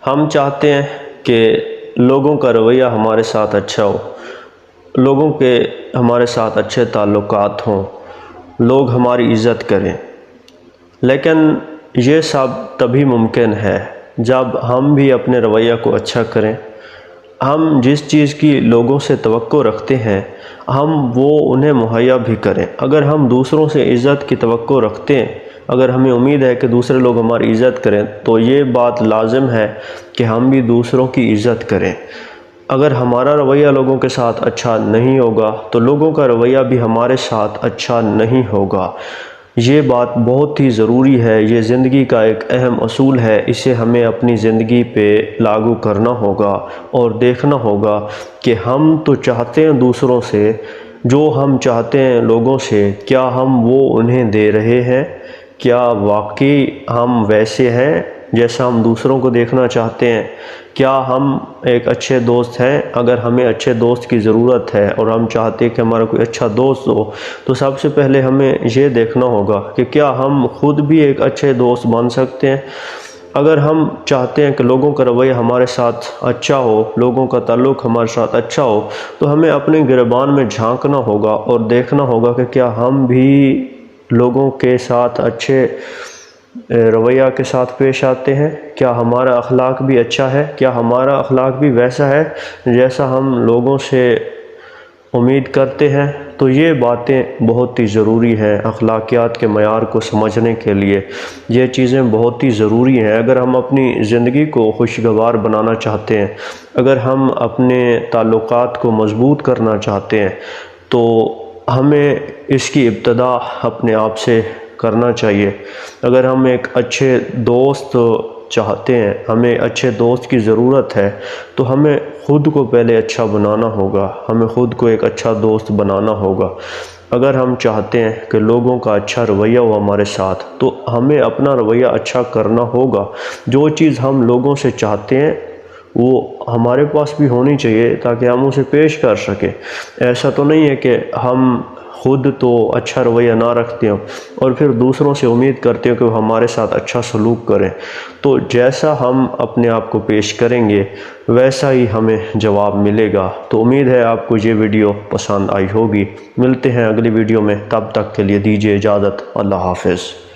ہم چاہتے ہیں کہ لوگوں کا رویہ ہمارے ساتھ اچھا ہو، لوگوں کے ہمارے ساتھ اچھے تعلقات ہوں، لوگ ہماری عزت کریں، لیکن یہ سب تبھی ممکن ہے جب ہم بھی اپنے رویہ کو اچھا کریں۔ ہم جس چیز کی لوگوں سے توقع رکھتے ہیں ہم وہ انہیں مہیا بھی کریں۔ اگر ہم دوسروں سے عزت کی توقع رکھتے ہیں، اگر ہمیں امید ہے کہ دوسرے لوگ ہماری عزت کریں، تو یہ بات لازم ہے کہ ہم بھی دوسروں کی عزت کریں۔ اگر ہمارا رویہ لوگوں کے ساتھ اچھا نہیں ہوگا تو لوگوں کا رویہ بھی ہمارے ساتھ اچھا نہیں ہوگا۔ یہ بات بہت ہی ضروری ہے، یہ زندگی کا ایک اہم اصول ہے، اسے ہمیں اپنی زندگی پہ لاگو کرنا ہوگا اور دیکھنا ہوگا کہ ہم تو چاہتے ہیں دوسروں سے، جو ہم چاہتے ہیں لوگوں سے، کیا ہم وہ انہیں دے رہے ہیں؟ کیا واقعی ہم ویسے ہیں جیسا ہم دوسروں کو دیکھنا چاہتے ہیں؟ کیا ہم ایک اچھے دوست ہیں؟ اگر ہمیں اچھے دوست کی ضرورت ہے اور ہم چاہتے ہیں کہ ہمارا کوئی اچھا دوست ہو، تو سب سے پہلے ہمیں یہ دیکھنا ہوگا کہ کیا ہم خود بھی ایک اچھے دوست بن سکتے ہیں۔ اگر ہم چاہتے ہیں کہ لوگوں کا رویہ ہمارے ساتھ اچھا ہو، لوگوں کا تعلق ہمارے ساتھ اچھا ہو، تو ہمیں اپنے گریبان میں جھانکنا ہوگا اور دیکھنا ہوگا کہ کیا ہم بھی لوگوں کے ساتھ اچھے رویہ کے ساتھ پیش آتے ہیں، کیا ہمارا اخلاق بھی اچھا ہے، کیا ہمارا اخلاق بھی ویسا ہے جیسا ہم لوگوں سے امید کرتے ہیں۔ تو یہ باتیں بہت ہی ضروری ہیں اخلاقیات کے معیار کو سمجھنے کے لیے، یہ چیزیں بہت ہی ضروری ہیں۔ اگر ہم اپنی زندگی کو خوشگوار بنانا چاہتے ہیں، اگر ہم اپنے تعلقات کو مضبوط کرنا چاہتے ہیں، تو ہمیں اس کی ابتدا اپنے آپ سے کرنا چاہیے۔ اگر ہم ایک اچھے دوست چاہتے ہیں، ہمیں اچھے دوست کی ضرورت ہے، تو ہمیں خود کو پہلے اچھا بنانا ہوگا، ہمیں خود کو ایک اچھا دوست بنانا ہوگا۔ اگر ہم چاہتے ہیں کہ لوگوں کا اچھا رویہ ہو ہمارے ساتھ، تو ہمیں اپنا رویہ اچھا کرنا ہوگا۔ جو چیز ہم لوگوں سے چاہتے ہیں وہ ہمارے پاس بھی ہونی چاہیے تاکہ ہم اسے پیش کر سکیں۔ ایسا تو نہیں ہے کہ ہم خود تو اچھا رویہ نہ رکھتے ہوں اور پھر دوسروں سے امید کرتے ہوں کہ وہ ہمارے ساتھ اچھا سلوک کریں۔ تو جیسا ہم اپنے آپ کو پیش کریں گے ویسا ہی ہمیں جواب ملے گا۔ تو امید ہے آپ کو یہ ویڈیو پسند آئی ہوگی۔ ملتے ہیں اگلی ویڈیو میں، تب تک کے لیے دیجیے اجازت۔ اللہ حافظ۔